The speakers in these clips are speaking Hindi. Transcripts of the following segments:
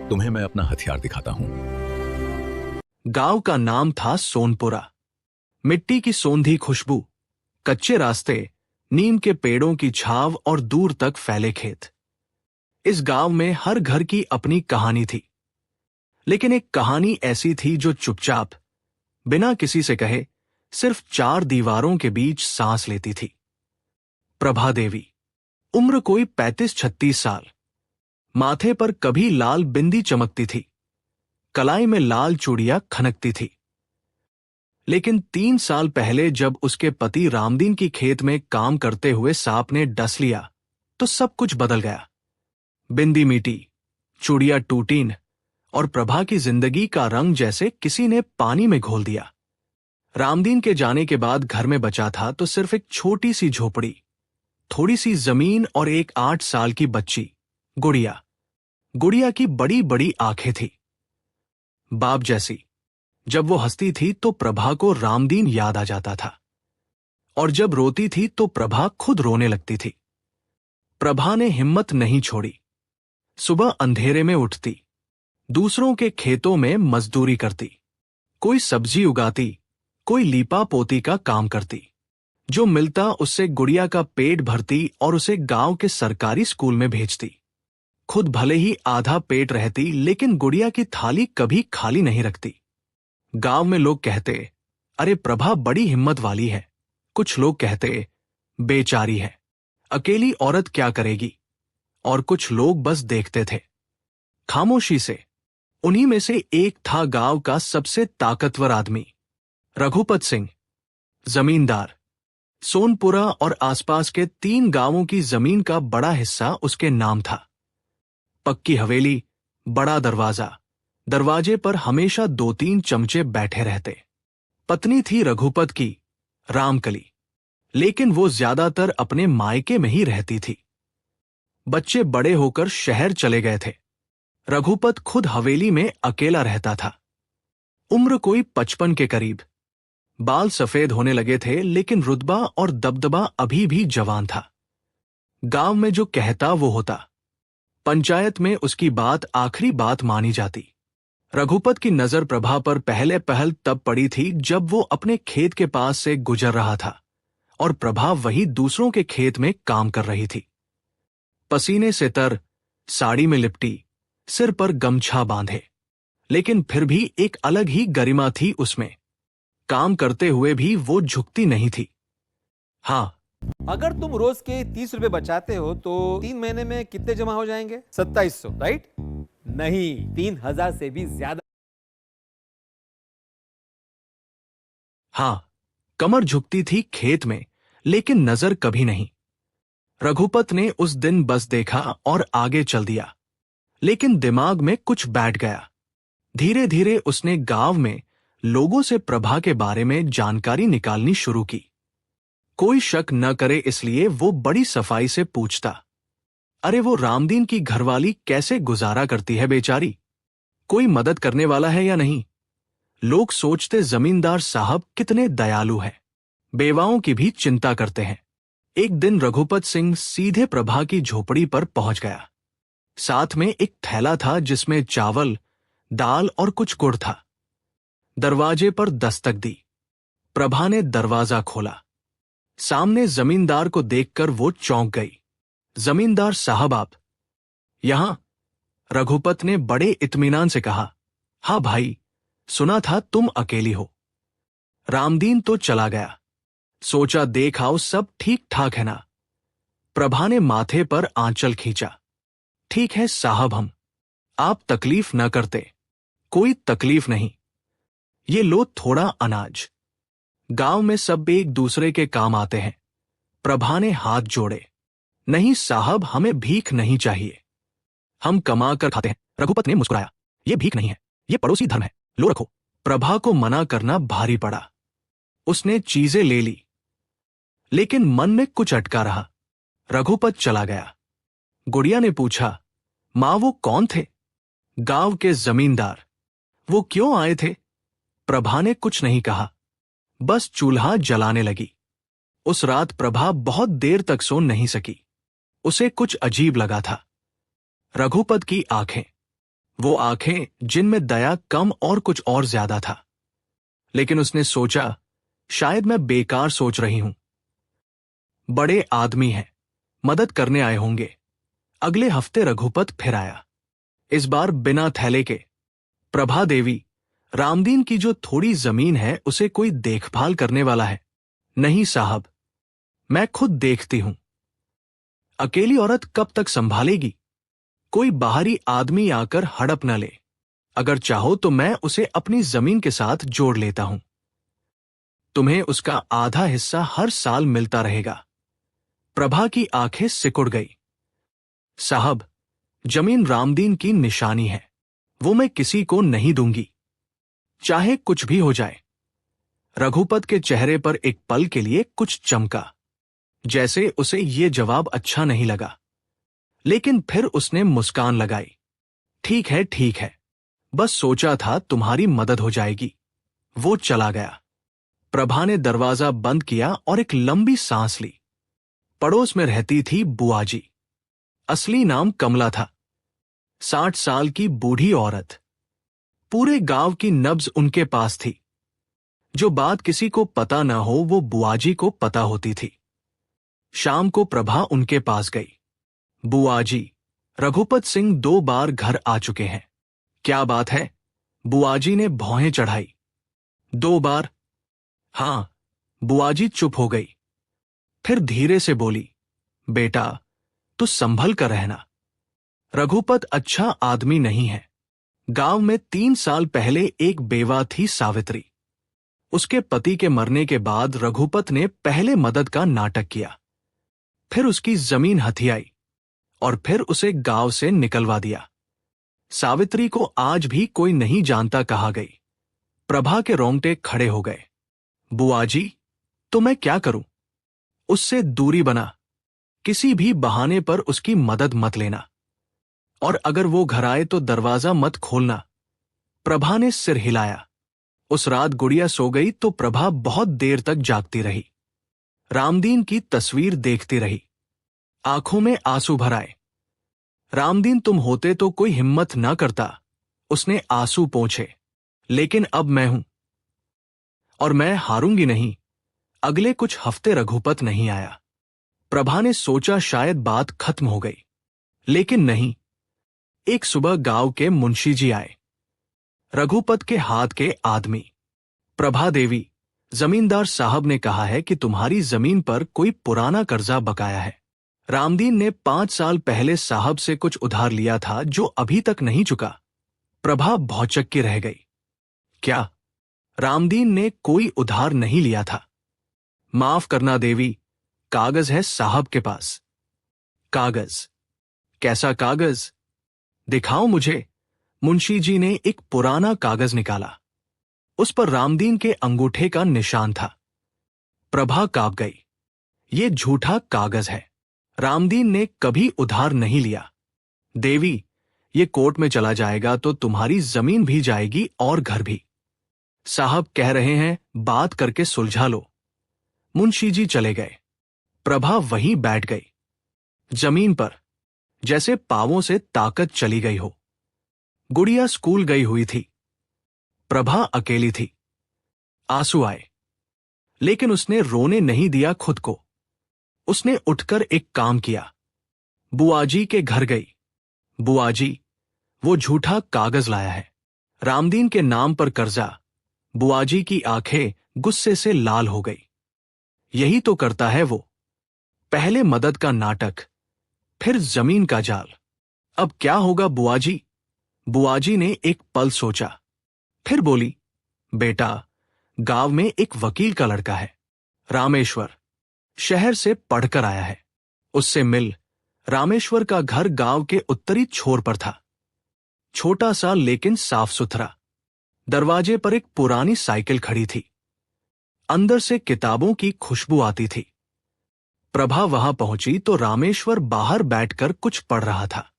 तुम्हें मैं अपना हथियार दिखाता हूं। गांव का नाम था सोनपुरा। मिट्टी की सोंधी खुशबू, कच्चे रास्ते, नीम के पेड़ों की छाव और दूर तक फैले खेत। इस गांव में हर घर की अपनी कहानी थी, लेकिन एक कहानी ऐसी थी जो चुपचाप, बिना किसी से कहे, सिर्फ चार दीवारों के बीच सांस लेती थी। प्रभा देवी, उम्र कोई 35-36 साल। माथे पर कभी लाल बिंदी चमकती थी, कलाई में लाल चूड़ियां खनकती थी। लेकिन 3 साल पहले जब उसके पति रामदीन की खेत में काम करते हुए सांप ने डस लिया, तो सब कुछ बदल गया। बिंदी मीटी, चूड़ियां टूटीन, और प्रभा की जिंदगी का रंग जैसे किसी ने पानी में घोल दिया। रामदीन के जाने के बाद घर में बचा था तो सिर्फ एक छोटी सी झोपड़ी, थोड़ी सी जमीन और एक 8 साल की बच्ची, गुड़िया। गुड़िया की बड़ी बड़ी आंखें थी, बाप जैसी। जब वो हंसती थी तो प्रभा को रामदीन याद आ जाता था, और जब रोती थी तो प्रभा खुद रोने लगती थी। प्रभा ने हिम्मत नहीं छोड़ी। सुबह अंधेरे में उठती, दूसरों के खेतों में मजदूरी करती, कोई सब्जी उगाती, कोई लीपा पोती का काम करती। जो मिलता उससे गुड़िया का पेट भरती और उसे गांव के सरकारी स्कूल में भेजती। खुद भले ही आधा पेट रहती, लेकिन गुड़िया की थाली कभी खाली नहीं रखती। गांव में लोग कहते, अरे प्रभा बड़ी हिम्मत वाली है। कुछ लोग कहते, बेचारी है, अकेली औरत क्या करेगी। और कुछ लोग बस देखते थे, खामोशी से। उन्हीं में से एक था गांव का सबसे ताकतवर आदमी, रघुपत सिंह, जमींदार। सोनपुरा और आसपास के 3 गांवों की जमीन का बड़ा हिस्सा उसके नाम था। पक्की हवेली, बड़ा दरवाजा, दरवाजे पर हमेशा 2-3 चमचे बैठे रहते। पत्नी थी रघुपत की, रामकली, लेकिन वो ज्यादातर अपने मायके में ही रहती थी। बच्चे बड़े होकर शहर चले गए थे। रघुपत खुद हवेली में अकेला रहता था। उम्र कोई 55 के करीब। बाल सफेद होने लगे थे, लेकिन रुतबा और दबदबा अभी भी जवान था। गांव में जो कहता वो होता। पंचायत में उसकी बात आखिरी बात मानी जाती। रघुपत की नजर प्रभा पर पहले पहल तब पड़ी थी जब वो अपने खेत के पास से गुजर रहा था, और प्रभा वही दूसरों के खेत में काम कर रही थी। पसीने से तर, साड़ी में लिपटी, सिर पर गमछा बांधे, लेकिन फिर भी एक अलग ही गरिमा थी उसमें। काम करते हुए भी वो झुकती नहीं थी। हाँ, अगर तुम रोज के 30 रुपए बचाते हो तो 3 महीने में कितने जमा हो जाएंगे? 2700, राइट? नहीं, 3000 से भी ज्यादा। हाँ, कमर झुकती थी खेत में, लेकिन नजर कभी नहीं। रघुपत ने उस दिन बस देखा और आगे चल दिया, लेकिन दिमाग में कुछ बैठ गया। धीरे धीरे उसने गांव में लोगों से प्रभा के बारे में जानकारी निकालनी शुरू की। कोई शक न करे इसलिए वो बड़ी सफाई से पूछता, अरे वो रामदीन की घरवाली कैसे गुजारा करती है बेचारी? कोई मदद करने वाला है या नहीं? लोग सोचते जमींदार साहब कितने दयालु हैं, बेवाओं की भी चिंता करते हैं। एक दिन रघुपत सिंह सीधे प्रभा की झोपड़ी पर पहुंच गया। साथ में एक थैला था जिसमें चावल, दाल और कुछ गुड़ था। दरवाजे पर दस्तक दी। प्रभा ने दरवाजा खोला। सामने जमींदार को देखकर वो चौंक गई। जमींदार साहब आप यहां? रघुपत ने बड़े इत्मीनान से कहा, हाँ भाई, सुना था तुम अकेली हो। रामदीन तो चला गया, सोचा देख आओ सब ठीक ठाक है ना। प्रभा ने माथे पर आंचल खींचा। ठीक है साहब, आप तकलीफ न करते। कोई तकलीफ नहीं, ये लो थोड़ा अनाज। गांव में सब एक दूसरे के काम आते हैं। प्रभा ने हाथ जोड़े। नहीं साहब, हमें भीख नहीं चाहिए, हम कमा कर खाते हैं। रघुपत ने मुस्कुराया, ये भीख नहीं है, ये पड़ोसी धर्म है, लो रखो। प्रभा को मना करना भारी पड़ा। उसने चीजें ले ली, लेकिन मन में कुछ अटका रहा। रघुपत चला गया। गुड़िया ने पूछा, मां वो कौन थे? गांव के जमींदार। वो क्यों आए थे? प्रभा ने कुछ नहीं कहा, बस चूल्हा जलाने लगी। उस रात प्रभा बहुत देर तक सो नहीं सकी। उसे कुछ अजीब लगा था। रघुपत की आंखें, वो आंखें जिनमें दया कम और कुछ और ज्यादा था। लेकिन उसने सोचा, शायद मैं बेकार सोच रही हूं। बड़े आदमी हैं, मदद करने आए होंगे। अगले हफ्ते रघुपत फिर आया, इस बार बिना थैले के। प्रभा देवी, रामदीन की जो थोड़ी जमीन है उसे कोई देखभाल करने वाला है? नहीं साहब, मैं खुद देखती हूं। अकेली औरत कब तक संभालेगी? कोई बाहरी आदमी आकर हड़प न ले। अगर चाहो तो मैं उसे अपनी जमीन के साथ जोड़ लेता हूं। तुम्हें उसका आधा हिस्सा हर साल मिलता रहेगा। प्रभा की आंखें सिकुड़ गई। साहब, जमीन रामदीन की निशानी है, वो मैं किसी को नहीं दूंगी, चाहे कुछ भी हो जाए। रघुपत के चेहरे पर एक पल के लिए कुछ चमका, जैसे उसे ये जवाब अच्छा नहीं लगा। लेकिन फिर उसने मुस्कान लगाई। ठीक है, बस सोचा था तुम्हारी मदद हो जाएगी। वो चला गया। प्रभा ने दरवाजा बंद किया और एक लंबी सांस ली। पड़ोस में रहती थी बुआजी। असली नाम कमला था। 60 साल की बूढ़ी औरत। पूरे गांव की नब्ज उनके पास थी। जो बात किसी को पता न हो वो बुआजी को पता होती थी। शाम को प्रभा उनके पास गई। बुआजी, रघुपत सिंह 2 बार घर आ चुके हैं। क्या बात है? बुआजी ने भौहें चढ़ाई। 2 बार? हां। बुआजी चुप हो गई, फिर धीरे से बोली, बेटा, तू संभल कर रहना। रघुपत अच्छा आदमी नहीं है। गांव में 3 साल पहले एक बेवा थी, सावित्री। उसके पति के मरने के बाद रघुपत ने पहले मदद का नाटक किया, फिर उसकी जमीन हथियाई और फिर उसे गांव से निकलवा दिया। सावित्री को आज भी कोई नहीं जानता कहाँ गई। प्रभा के रोंगटे खड़े हो गए। बुआजी, तो मैं क्या करूं? उससे दूरी बना। किसी भी बहाने पर उसकी मदद मत लेना। और अगर वो घर आए तो दरवाजा मत खोलना। प्रभा ने सिर हिलाया। उस रात गुड़िया सो गई तो प्रभा बहुत देर तक जागती रही। रामदीन की तस्वीर देखती रही। आंखों में आंसू भर आए। रामदीन तुम होते तो कोई हिम्मत न करता। उसने आंसू पोंछे। लेकिन अब मैं हूं और मैं हारूंगी नहीं। अगले कुछ हफ्ते रघुपत नहीं आया। प्रभा ने सोचा शायद बात खत्म हो गई, लेकिन नहीं। एक सुबह गांव के मुंशी जी आए। रघुपत के हाथ के आदमी। प्रभा देवी, जमींदार साहब ने कहा है कि तुम्हारी जमीन पर कोई पुराना कर्जा बकाया है। रामदीन ने 5 साल पहले साहब से कुछ उधार लिया था जो अभी तक नहीं चुका। प्रभा भौचक्की रह गई। क्या? रामदीन ने कोई उधार नहीं लिया था। माफ करना देवी, कागज है साहब के पास। कागज? कैसा कागज? दिखाओ मुझे। मुंशी जी ने एक पुराना कागज निकाला। उस पर रामदीन के अंगूठे का निशान था। प्रभा कांप गई। ये झूठा कागज है। रामदीन ने कभी उधार नहीं लिया। देवी, ये कोर्ट में चला जाएगा तो तुम्हारी जमीन भी जाएगी और घर भी। साहब कह रहे हैं, बात करके सुलझा लो। मुंशी जी चले गए। प्रभा वहीं बैठ गई, जमीन पर, जैसे पांवों से ताकत चली गई हो। गुड़िया स्कूल गई हुई थी। प्रभा अकेली थी। आंसू आए, लेकिन उसने रोने नहीं दिया खुद को। उसने उठकर एक काम किया। बुआजी के घर गई। बुआजी, वो झूठा कागज लाया है। रामदीन के नाम पर कर्जा। बुआजी की आंखें गुस्से से लाल हो गई। यही तो करता है वो। पहले मदद का नाटक, फिर जमीन का जाल। अब क्या होगा बुआजी? बुआजी ने एक पल सोचा, फिर बोली, बेटा, गांव में एक वकील का लड़का है, रामेश्वर। शहर से पढ़कर आया है। उससे मिल। रामेश्वर का घर गांव के उत्तरी छोर पर था। छोटा सा लेकिन साफ सुथरा। दरवाजे पर एक पुरानी साइकिल खड़ी थी। अंदर से किताबों की खुशबू आती थी। प्रभा वहां पहुंची तो रामेश्वर बाहर बैठकर कुछ पढ़ रहा था।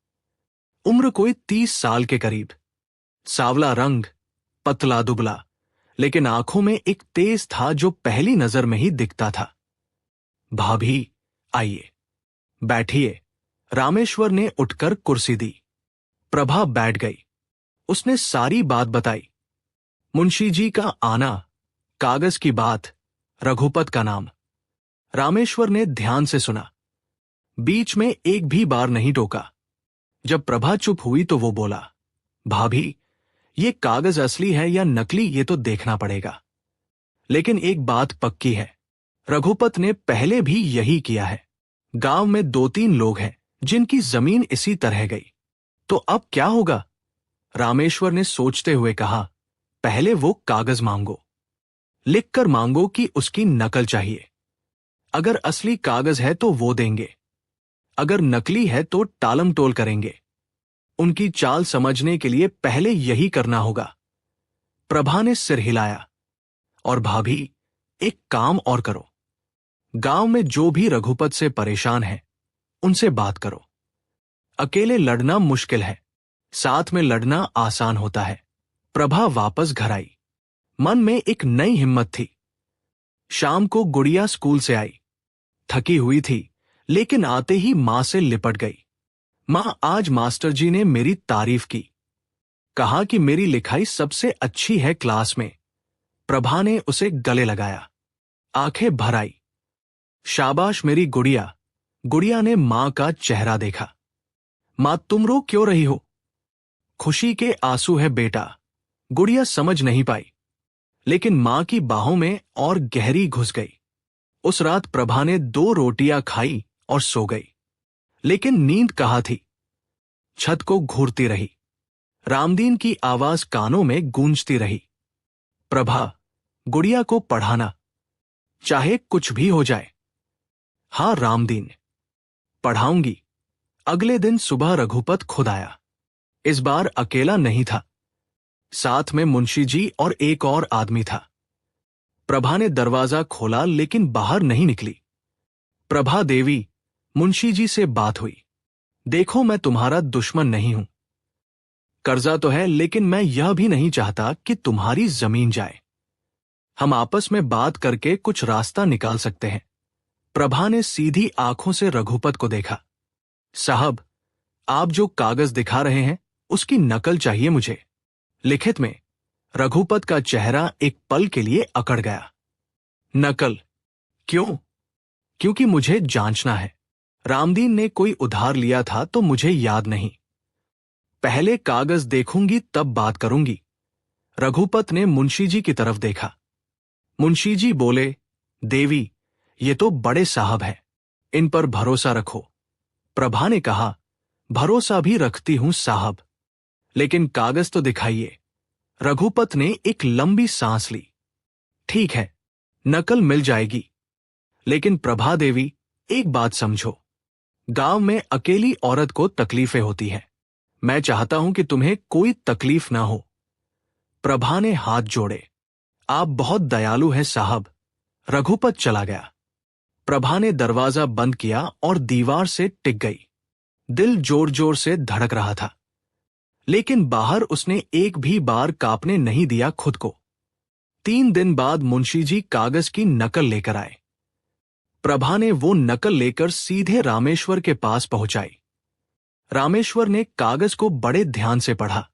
उम्र कोई 30 साल के करीब। सांवला रंग, पतला दुबला, लेकिन आंखों में एक तेज था जो पहली नजर में ही दिखता था। भाभी, आइए, बैठिए। रामेश्वर ने उठकर कुर्सी दी। प्रभा बैठ गई। उसने सारी बात बताई। मुंशी जी का आना, कागज की बात, रघुपत का नाम। रामेश्वर ने ध्यान से सुना, बीच में एक भी बार नहीं टोका। जब प्रभा चुप हुई तो वो बोला, भाभी, ये कागज असली है या नकली ये तो देखना पड़ेगा, लेकिन एक बात पक्की है, रघुपत ने पहले भी यही किया है। गांव में 2-3 लोग हैं जिनकी जमीन इसी तरह गई, तो अब क्या होगा? रामेश्वर ने सोचते हुए कहा, पहले वो कागज मांगो, लिखकर मांगो कि उसकी नकल चाहिए। अगर असली कागज है तो वो देंगे, अगर नकली है तो टालम टोल करेंगे। उनकी चाल समझने के लिए पहले यही करना होगा। प्रभा ने सिर हिलाया, और भाभी, एक काम और करो, गांव में जो भी रघुपत से परेशान है उनसे बात करो। अकेले लड़ना मुश्किल है, साथ में लड़ना आसान होता है। प्रभा वापस घर आई, मन में एक नई हिम्मत थी। शाम को गुड़िया स्कूल से आई, थकी हुई थी, लेकिन आते ही मां से लिपट गई। मां, आज मास्टर जी ने मेरी तारीफ की, कहा कि मेरी लिखाई सबसे अच्छी है क्लास में। प्रभा ने उसे गले लगाया, आंखें भर आई। शाबाश मेरी गुड़िया। गुड़िया ने मां का चेहरा देखा। मां, तुम रो क्यों रही हो? खुशी के आंसू है बेटा, गुड़िया समझ नहीं पाई, लेकिन मां की बाहों में और गहरी घुस गई। उस रात प्रभा ने 2 रोटियां खाई और सो गई, लेकिन नींद कहाँ थी? छत को घूरती रही, रामदीन की आवाज कानों में गूंजती रही, प्रभा, गुड़िया को पढ़ाना, चाहे कुछ भी हो जाए। हाँ रामदीन, पढ़ाऊंगी। अगले दिन सुबह रघुपत खुद आया। इस बार अकेला नहीं था, साथ में मुंशी जी और एक और आदमी था। प्रभा ने दरवाजा खोला लेकिन बाहर नहीं निकली। प्रभा देवी, मुंशी जी से बात हुई। देखो, मैं तुम्हारा दुश्मन नहीं हूं, कर्जा तो है, लेकिन मैं यह भी नहीं चाहता कि तुम्हारी जमीन जाए। हम आपस में बात करके कुछ रास्ता निकाल सकते हैं। प्रभा ने सीधी आंखों से रघुपत को देखा। साहब, आप जो कागज दिखा रहे हैं उसकी नकल चाहिए मुझे, लिखित में। रघुपत का चेहरा एक पल के लिए अकड़ गया। नकल? क्यों? क्योंकि मुझे जांचना है। रामदीन ने कोई उधार लिया था तो मुझे याद नहीं। पहले कागज देखूंगी तब बात करूंगी। रघुपत ने मुंशी जी की तरफ देखा। मुंशी जी बोले, देवी, ये तो बड़े साहब हैं, इन पर भरोसा रखो। प्रभा ने कहा, भरोसा भी रखती हूं साहब, लेकिन कागज तो दिखाइए। रघुपत ने एक लंबी सांस ली। ठीक है, नकल मिल जाएगी, लेकिन प्रभा देवी, एक बात समझो, गांव में अकेली औरत को तकलीफें होती हैं। मैं चाहता हूं कि तुम्हें कोई तकलीफ ना हो। प्रभा ने हाथ जोड़े। आप बहुत दयालु हैं साहब। रघुपत चला गया। प्रभा ने दरवाजा बंद किया और दीवार से टिक गई। दिल जोर जोर से धड़क रहा था, लेकिन बाहर उसने एक भी बार कांपने नहीं दिया खुद को। 3 दिन बाद मुंशी जी कागज की नकल लेकर आए। प्रभा ने वो नकल लेकर सीधे रामेश्वर के पास पहुंचाई। रामेश्वर ने कागज को बड़े ध्यान से पढ़ा,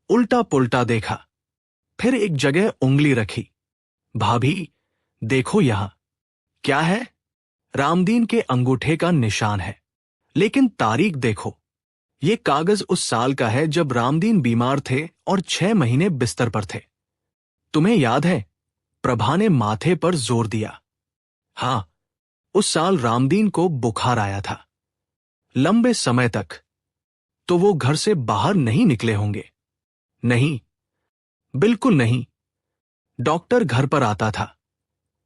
उल्टा पुल्टा देखा, फिर एक जगह उंगली रखी। भाभी, देखो यहां। क्या है? रामदीन के अंगूठे का निशान है, लेकिन तारीख देखो। ये कागज उस साल का है जब रामदीन बीमार थे और 6 महीने बिस्तर पर थे। तुम्हें याद है? प्रभा ने माथे पर जोर दिया। हां, उस साल रामदीन को बुखार आया था, लंबे समय तक। तो वो घर से बाहर नहीं निकले होंगे। नहीं, बिल्कुल नहीं। डॉक्टर घर पर आता था।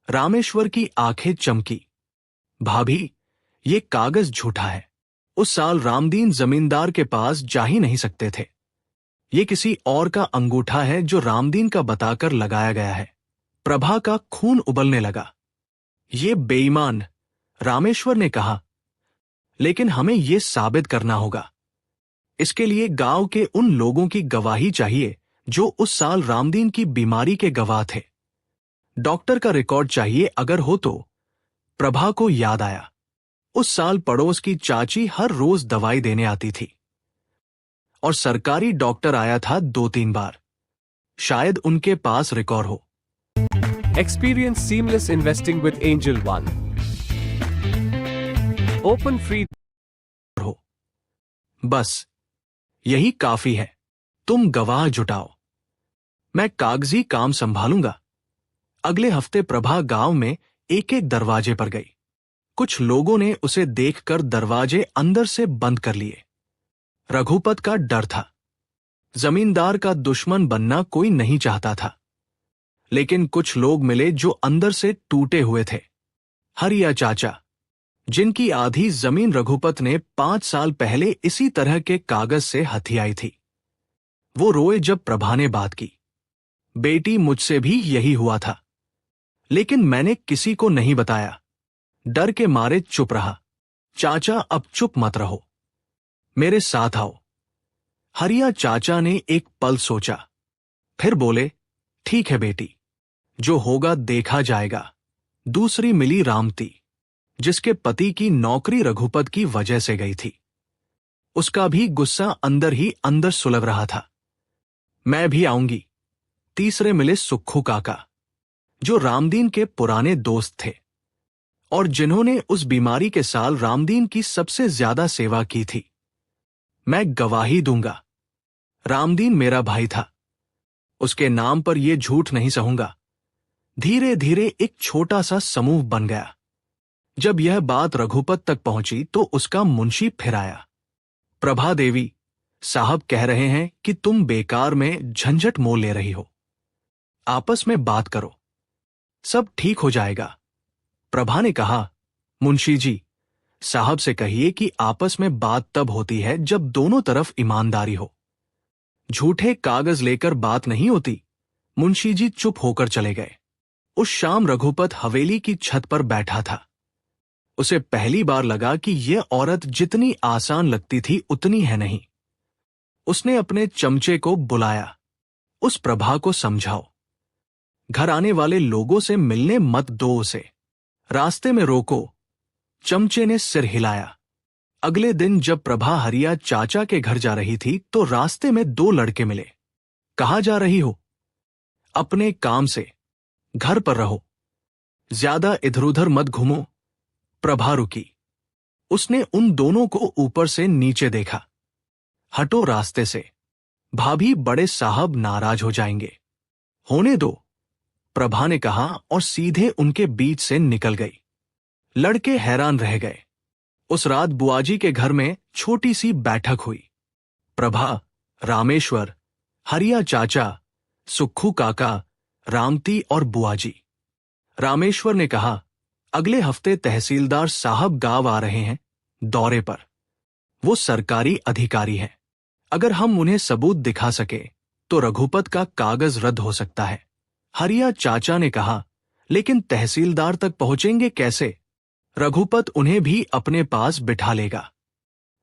रामेश्वर की आंखें चमकी। भाभी, ये कागज झूठा है। उस साल रामदीन जमींदार के पास जा ही नहीं सकते थे। ये किसी और का अंगूठा है जो रामदीन का बताकर लगाया गया है। प्रभा का खून उबलने लगा। ये बेईमान, रामेश्वर ने कहा, लेकिन हमें ये साबित करना होगा। इसके लिए गांव के उन लोगों की गवाही चाहिए जो उस साल रामदीन की बीमारी के गवाह थे। डॉक्टर का रिकॉर्ड चाहिए अगर हो तो। प्रभा को याद आया, उस साल पड़ोस की चाची हर रोज दवाई देने आती थी। और सरकारी डॉक्टर आया था 2-3 बार। शायद उनके पास रिकॉर्ड हो। Experience seamless investing with Angel One. Open free. हो। बस यही काफी है। तुम गवाह जुटाओ, मैं कागजी काम संभालूंगा। अगले हफ्ते प्रभा गांव में एक एक दरवाजे पर गई। कुछ लोगों ने उसे देखकर दरवाजे अंदर से बंद कर लिए। रघुपत का डर था। जमींदार का दुश्मन बनना कोई नहीं चाहता था। लेकिन कुछ लोग मिले जो अंदर से टूटे हुए थे। हरिया चाचा, जिनकी आधी जमीन रघुपत ने 5 साल पहले इसी तरह के कागज से हथियाई थी। वो रोए जब प्रभा ने बात की। बेटी, मुझसे भी यही हुआ था, लेकिन मैंने किसी को नहीं बताया। डर के मारे चुप रहा। चाचा, अब चुप मत रहो, मेरे साथ आओ। हरिया चाचा ने एक पल सोचा, फिर बोले, ठीक है बेटी, जो होगा देखा जाएगा। दूसरी मिली रामती, जिसके पति की नौकरी रघुपत की वजह से गई थी। उसका भी गुस्सा अंदर ही अंदर सुलग रहा था। मैं भी आऊंगी। तीसरे मिले सुक्खू काका, जो रामदीन के पुराने दोस्त थे और जिन्होंने उस बीमारी के साल रामदीन की सबसे ज्यादा सेवा की थी। मैं गवाही दूंगा, रामदीन मेरा भाई था, उसके नाम पर यह झूठ नहीं सहूंगा। धीरे धीरे एक छोटा सा समूह बन गया। जब यह बात रघुपत तक पहुंची तो उसका मुंशी फिर आया। प्रभा देवी, साहब कह रहे हैं कि तुम बेकार में झंझट मोल ले रही हो। आपस में बात करो, सब ठीक हो जाएगा। प्रभा ने कहा, मुंशी जी, साहब से कहिए कि आपस में बात तब होती है जब दोनों तरफ ईमानदारी हो। झूठे कागज लेकर बात नहीं होती। मुंशी जी चुप होकर चले गए। उस शाम रघुपत हवेली की छत पर बैठा था। उसे पहली बार लगा कि यह औरत जितनी आसान लगती थी उतनी है नहीं। उसने अपने चमचे को बुलाया, उस प्रभा को समझाओ। घर आने वाले लोगों से मिलने मत दो उसे, रास्ते में रोको। चमचे ने सिर हिलाया। अगले दिन जब प्रभा हरिया चाचा के घर जा रही थी तो रास्ते में 2 लड़के मिले। कहाँ जा रही हो? अपने काम से, घर पर रहो, ज्यादा इधर उधर मत घूमो। प्रभा रुकी। उसने उन दोनों को ऊपर से नीचे देखा। हटो रास्ते से, भाभी बड़े साहब नाराज हो जाएंगे। होने दो, प्रभा ने कहा और सीधे उनके बीच से निकल गई। लड़के हैरान रह गए। उस रात बुआजी के घर में छोटी सी बैठक हुई। प्रभा, रामेश्वर, हरिया चाचा, सुक्खू काका, रामती और बुआजी। रामेश्वर ने कहा, अगले हफ्ते तहसीलदार साहब गांव आ रहे हैं दौरे पर। वो सरकारी अधिकारी हैं। अगर हम उन्हें सबूत दिखा सके तो रघुपत का कागज रद्द हो सकता है। हरिया चाचा ने कहा, लेकिन तहसीलदार तक पहुंचेंगे कैसे? रघुपत उन्हें भी अपने पास बिठा लेगा।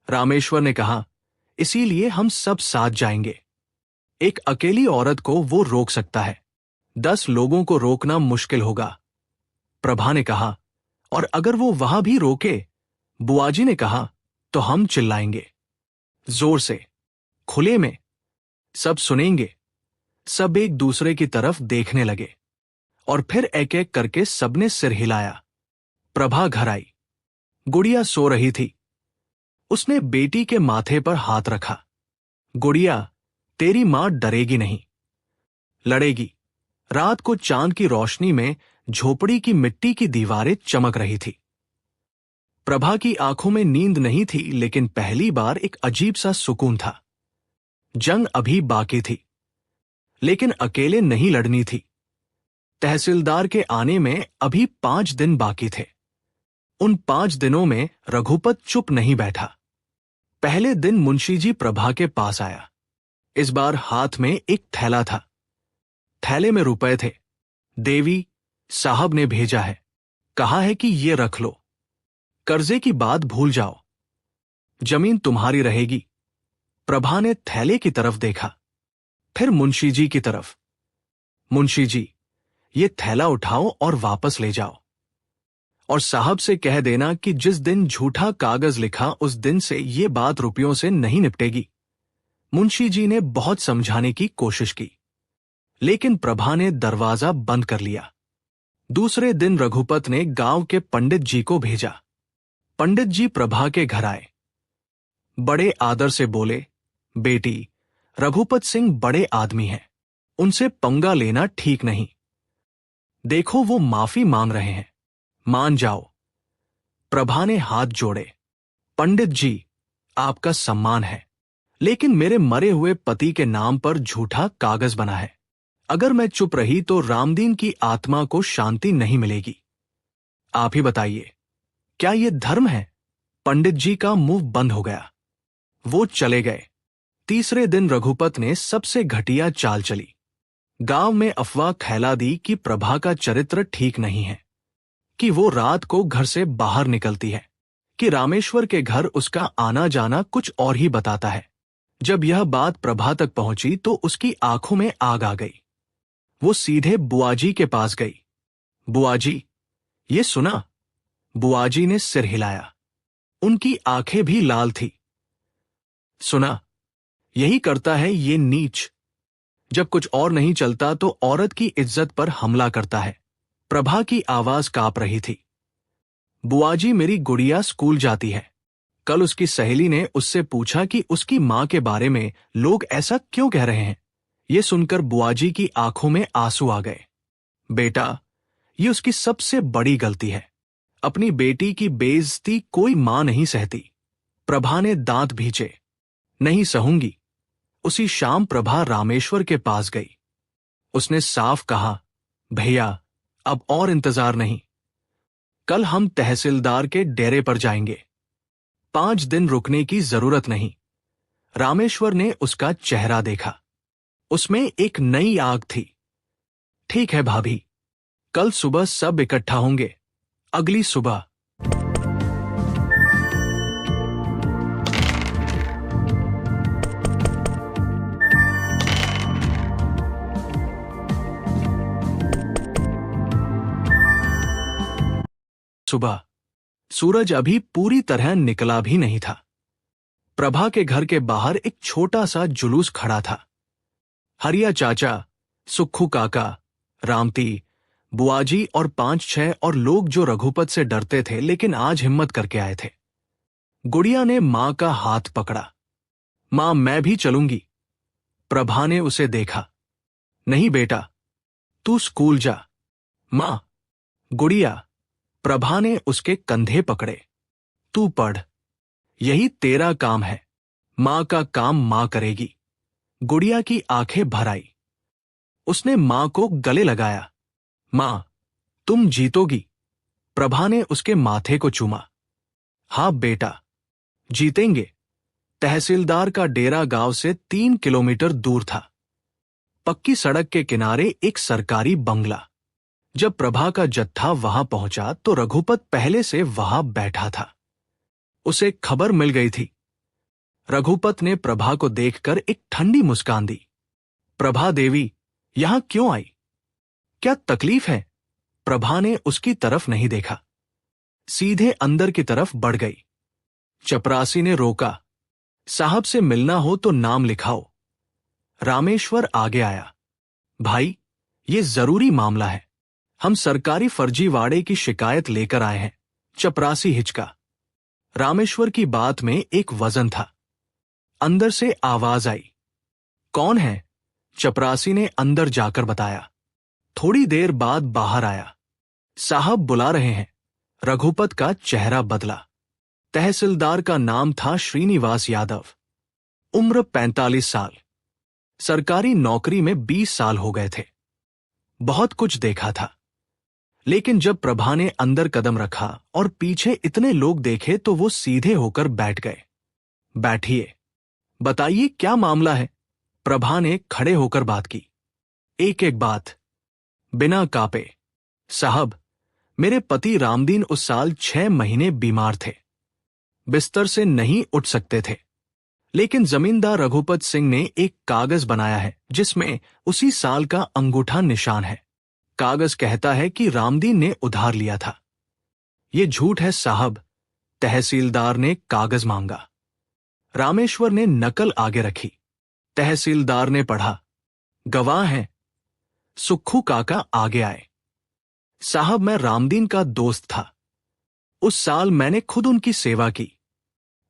रामेश्वर ने कहा, इसीलिए हम सब साथ जाएंगे। एक अकेली औरत को वो रोक सकता है, 10 लोगों को रोकना मुश्किल होगा। प्रभा ने कहा, और अगर वो वहां भी रोके? बुआजी ने कहा, तो हम चिल्लाएंगे जोर से, खुले में, सब सुनेंगे। सब एक दूसरे की तरफ देखने लगे और फिर एक एक करके सबने सिर हिलाया। प्रभा घर आई। गुड़िया सो रही थी। उसने बेटी के माथे पर हाथ रखा। गुड़िया, तेरी मां डरेगी नहीं, लड़ेगी। रात को चांद की रोशनी में झोपड़ी की मिट्टी की दीवारें चमक रही थी। प्रभा की आंखों में नींद नहीं थी, लेकिन पहली बार एक अजीब सा सुकून था। जंग अभी बाकी थी, लेकिन अकेले नहीं लड़नी थी। तहसीलदार के आने में अभी 5 दिन बाकी थे। उन 5 दिनों में रघुपत चुप नहीं बैठा। पहले दिन मुंशी जी प्रभा के पास आया। इस बार हाथ में एक थैला था। थैले में रुपए थे। देवी, साहब ने भेजा है, कहा है कि ये रख लो। कर्जे की बात भूल जाओ, जमीन तुम्हारी रहेगी। प्रभा ने थैले की तरफ देखा, फिर मुंशी जी की तरफ। मुंशी जी, ये थैला उठाओ और वापस ले जाओ, और साहब से कह देना कि जिस दिन झूठा कागज लिखा उस दिन से ये बात रुपयों से नहीं निपटेगी। मुंशी जी ने बहुत समझाने की कोशिश की, लेकिन प्रभा ने दरवाजा बंद कर लिया। दूसरे दिन रघुपत ने गांव के पंडित जी को भेजा। पंडित जी प्रभा के घर आए। बड़े आदर से बोले, बेटी, रघुपत सिंह बड़े आदमी हैं, उनसे पंगा लेना ठीक नहीं। देखो वो माफी मांग रहे हैं, मान जाओ। प्रभा ने हाथ जोड़े, पंडित जी, आपका सम्मान है, लेकिन मेरे मरे हुए पति के नाम पर झूठा कागज बना है। अगर मैं चुप रही तो रामदीन की आत्मा को शांति नहीं मिलेगी। आप ही बताइए, क्या ये धर्म है? पंडित जी का मुंह बंद हो गया। वो चले गए। तीसरे दिन रघुपत ने सबसे घटिया चाल चली। गांव में अफवाह फैला दी कि प्रभा का चरित्र ठीक नहीं है, कि वो रात को घर से बाहर निकलती है, कि रामेश्वर के घर उसका आना जाना कुछ और ही बताता है। जब यह बात प्रभा तक पहुंची तो उसकी आंखों में आग आ गई। वो सीधे बुआजी के पास गई। बुआजी, ये सुना? बुआजी ने सिर हिलाया। उनकी आंखें भी लाल थी। सुना, यही करता है ये नीच। जब कुछ और नहीं चलता तो औरत की इज्जत पर हमला करता है। प्रभा की आवाज कांप रही थी। बुआजी, मेरी गुड़िया स्कूल जाती है। कल उसकी सहेली ने उससे पूछा कि उसकी मां के बारे में लोग ऐसा क्यों कह रहे हैं। ये सुनकर बुआजी की आंखों में आंसू आ गए। बेटा, ये उसकी सबसे बड़ी गलती है। अपनी बेटी की बेइज्जती कोई मां नहीं सहती। प्रभा ने दांत भींचे। नहीं सहूंगी। उसी शाम प्रभा रामेश्वर के पास गई। उसने साफ कहा, भैया, अब और इंतजार नहीं। कल हम तहसीलदार के डेरे पर जाएंगे। 5 दिन रुकने की जरूरत नहीं। रामेश्वर ने उसका चेहरा देखा। उसमें एक नई आग थी। ठीक है भाभी, कल सुबह सब इकट्ठा होंगे। अगली सुबह सूरज अभी पूरी तरह निकला भी नहीं था। प्रभा के घर के बाहर एक छोटा सा जुलूस खड़ा था। हरिया चाचा, सुक्खू काका, रामती, बुआजी और 5-6 और लोग जो रघुपत से डरते थे लेकिन आज हिम्मत करके आए थे। गुड़िया ने मां का हाथ पकड़ा। मां, मैं भी चलूंगी। प्रभा ने उसे देखा। नहीं बेटा, तू स्कूल जा। मां, गुड़िया। प्रभा ने उसके कंधे पकड़े। तू पढ़, यही तेरा काम है। मां का काम मां करेगी। गुड़िया की आंखें भर आई। उसने मां को गले लगाया। मां, तुम जीतोगी। प्रभा ने उसके माथे को चूमा। हाँ बेटा, जीतेंगे। तहसीलदार का डेरा गांव से 3 किलोमीटर दूर था। पक्की सड़क के किनारे एक सरकारी बंगला। जब प्रभा का जत्था वहां पहुंचा तो रघुपत पहले से वहां बैठा था। उसे खबर मिल गई थी। रघुपत ने प्रभा को देखकर एक ठंडी मुस्कान दी। प्रभा देवी, यहां क्यों आई? क्या तकलीफ है? प्रभा ने उसकी तरफ नहीं देखा, सीधे अंदर की तरफ बढ़ गई। चपरासी ने रोका। साहब से मिलना हो तो नाम लिखाओ। रामेश्वर आगे आया। भाई, ये जरूरी मामला है। हम सरकारी फर्जीवाड़े की शिकायत लेकर आए हैं। चपरासी हिचका। रामेश्वर की बात में एक वजन था। अंदर से आवाज आई। कौन है? चपरासी ने अंदर जाकर बताया। थोड़ी देर बाद बाहर आया। साहब बुला रहे हैं। रघुपत का चेहरा बदला। तहसीलदार का नाम था श्रीनिवास यादव। उम्र 45 साल। सरकारी नौकरी में 20 साल हो गए थे। बहुत कुछ देखा था। लेकिन जब प्रभा ने अंदर कदम रखा और पीछे इतने लोग देखे तो वो सीधे होकर बैठ गए। बैठिए, बताइए क्या मामला है? प्रभा ने खड़े होकर बात की। एक एक बात, बिना कांपे। साहब, मेरे पति रामदीन उस साल 6 महीने बीमार थे। बिस्तर से नहीं उठ सकते थे। लेकिन जमींदार रघुपत सिंह ने एक कागज बनाया है जिसमें उसी साल का अंगूठा निशान है। कागज कहता है कि रामदीन ने उधार लिया था। ये झूठ है साहब। तहसीलदार ने कागज मांगा। रामेश्वर ने नकल आगे रखी। तहसीलदार ने पढ़ा। गवाह हैं। सुक्खू काका आगे आए। साहब, मैं रामदीन का दोस्त था। उस साल मैंने खुद उनकी सेवा की।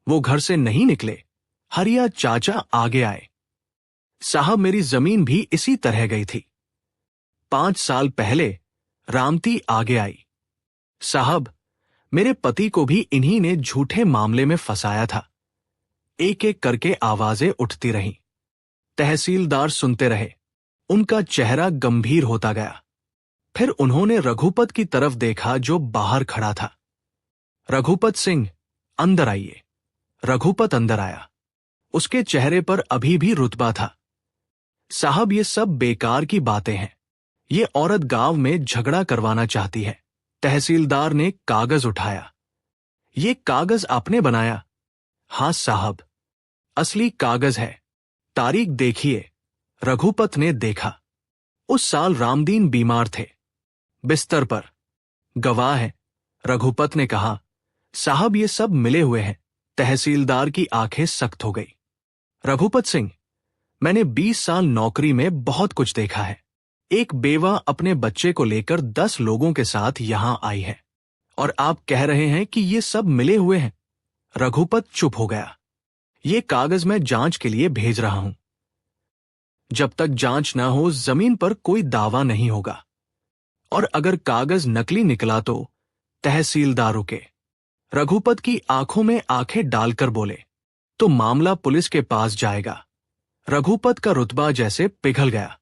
वो घर से नहीं निकले। हरिया चाचा आगे आए। साहब, मेरी जमीन भी इसी तरह गई थी। 5 साल पहले रामती आगे आई। साहब, मेरे पति को भी इन्हीं ने झूठे मामले में फंसाया था। एक एक करके आवाजें उठती रहीं। तहसीलदार सुनते रहे। उनका चेहरा गंभीर होता गया। फिर उन्होंने रघुपत की तरफ देखा जो बाहर खड़ा था। रघुपत सिंह, अंदर आइए। रघुपत अंदर आया। उसके चेहरे पर अभी भी रुतबा था। साहब, ये सब बेकार की बातें हैं। ये औरत गांव में झगड़ा करवाना चाहती है। तहसीलदार ने कागज उठाया। ये कागज आपने बनाया? हां साहब, असली कागज है। तारीख देखिए। रघुपत ने देखा। उस साल रामदीन बीमार थे, बिस्तर पर। गवाह है। रघुपत ने कहा। साहब, ये सब मिले हुए हैं। तहसीलदार की आंखें सख्त हो गई। रघुपत सिंह, मैंने 20 साल नौकरी में बहुत कुछ देखा है। एक बेवा अपने बच्चे को लेकर 10 लोगों के साथ यहां आई है, और आप कह रहे हैं कि ये सब मिले हुए हैं। रघुपत चुप हो गया। ये कागज मैं जांच के लिए भेज रहा हूं। जब तक जांच न हो जमीन पर कोई दावा नहीं होगा। और अगर कागज नकली निकला तो? तहसीलदार रुके। रघुपत की आंखों में आंखें डालकर बोले, तो मामला पुलिस के पास जाएगा। रघुपत का रुतबा जैसे पिघल गया।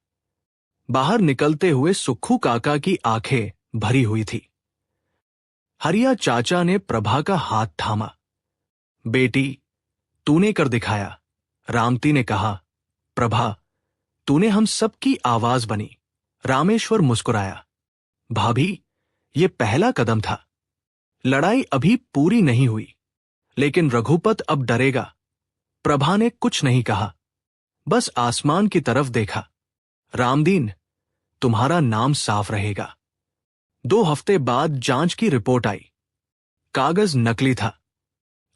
बाहर निकलते हुए सुक्खू काका की आंखें भरी हुई थी। हरिया चाचा ने प्रभा का हाथ थामा। बेटी, तूने कर दिखाया। रामती ने कहा। प्रभा, तूने हम सबकी आवाज बनी। रामेश्वर मुस्कुराया। भाभी, ये पहला कदम था। लड़ाई अभी पूरी नहीं हुई, लेकिन रघुपत अब डरेगा। प्रभा ने कुछ नहीं कहा, बस आसमान की तरफ देखा। रामदीन, तुम्हारा नाम साफ रहेगा। 2 हफ्ते बाद जांच की रिपोर्ट आई। कागज नकली था।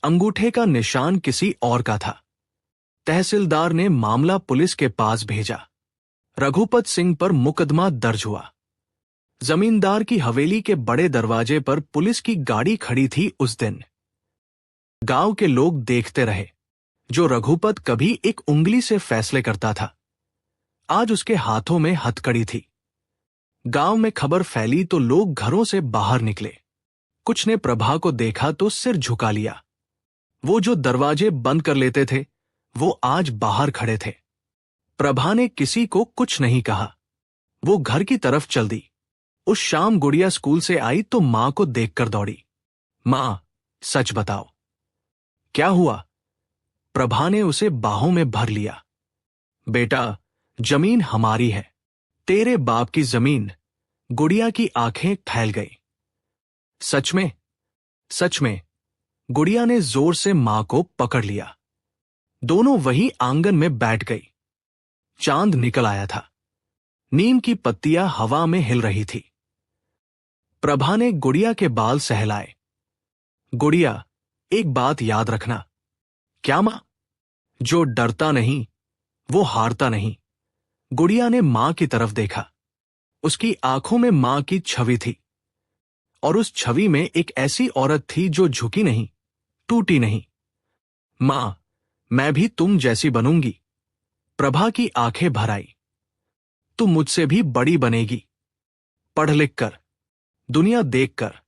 अंगूठे का निशान किसी और का था। तहसीलदार ने मामला पुलिस के पास भेजा। रघुपत सिंह पर मुकदमा दर्ज हुआ। जमींदार की हवेली के बड़े दरवाजे पर पुलिस की गाड़ी खड़ी थी उस दिन। गांव के लोग देखते रहे। जो रघुपत कभी एक उंगली से फैसले करता था, आज उसके हाथों में हथकड़ी थी। गांव में खबर फैली तो लोग घरों से बाहर निकले। कुछ ने प्रभा को देखा तो सिर झुका लिया। वो जो दरवाजे बंद कर लेते थे, वो आज बाहर खड़े थे। प्रभा ने किसी को कुछ नहीं कहा। वो घर की तरफ चल दी। उस शाम गुड़िया स्कूल से आई तो मां को देखकर दौड़ी। मां, सच बताओ, क्या हुआ? प्रभा ने उसे बाहों में भर लिया। बेटा, जमीन हमारी है, तेरे बाप की जमीन। गुड़िया की आंखें फैल गई। सच में? सच में। गुड़िया ने जोर से मां को पकड़ लिया। दोनों वही आंगन में बैठ गई। चांद निकल आया था। नीम की पत्तियां हवा में हिल रही थी। प्रभा ने गुड़िया के बाल सहलाए। गुड़िया, एक बात याद रखना। क्या मां? जो डरता नहीं वो हारता नहीं। गुड़िया ने मां की तरफ देखा। उसकी आंखों में मां की छवि थी, और उस छवि में एक ऐसी औरत थी जो झुकी नहीं, टूटी नहीं। मां, मैं भी तुम जैसी बनूंगी। प्रभा की आंखें भर आई। तू मुझसे भी बड़ी बनेगी, पढ़ लिख कर, दुनिया देखकर।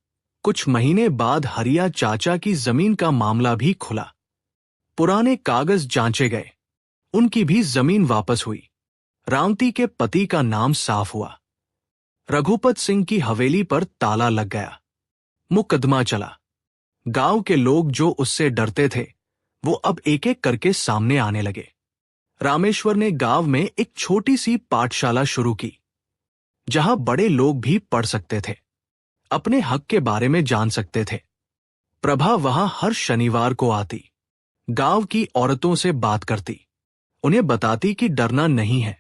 कुछ महीने बाद हरिया चाचा की जमीन का मामला भी खुला। पुराने कागज जांचे गए। उनकी भी जमीन वापस हुई। रामती के पति का नाम साफ हुआ। रघुपत सिंह की हवेली पर ताला लग गया। मुकदमा चला। गांव के लोग जो उससे डरते थे, वो अब एक एक करके सामने आने लगे। रामेश्वर ने गांव में एक छोटी सी पाठशाला शुरू की, जहां बड़े लोग भी पढ़ सकते थे, अपने हक के बारे में जान सकते थे। प्रभा वहां हर शनिवार को आती, गांव की औरतों से बात करती, उन्हें बताती कि डरना नहीं है।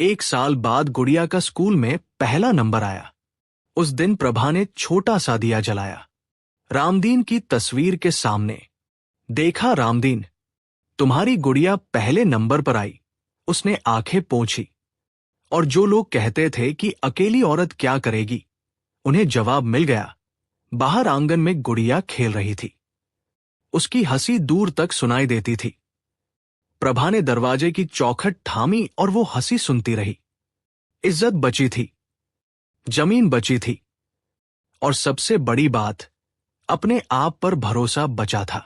1 साल बाद गुड़िया का स्कूल में पहला नंबर आया। उस दिन प्रभा ने छोटा सा दिया जलाया, रामदीन की तस्वीर के सामने। देखा रामदीन, तुम्हारी गुड़िया पहले नंबर पर आई उसने आंखें पोंछी और जो लोग कहते थे कि अकेली औरत क्या करेगी, उन्हें जवाब मिल गया। बाहर आंगन में गुड़िया खेल रही थी। उसकी हंसी दूर तक सुनाई देती थी। प्रभा ने दरवाजे की चौखट थामी और वो हंसी सुनती रही। इज्जत बची थी, जमीन बची थी और सबसे बड़ी बात, अपने आप पर भरोसा बचा था।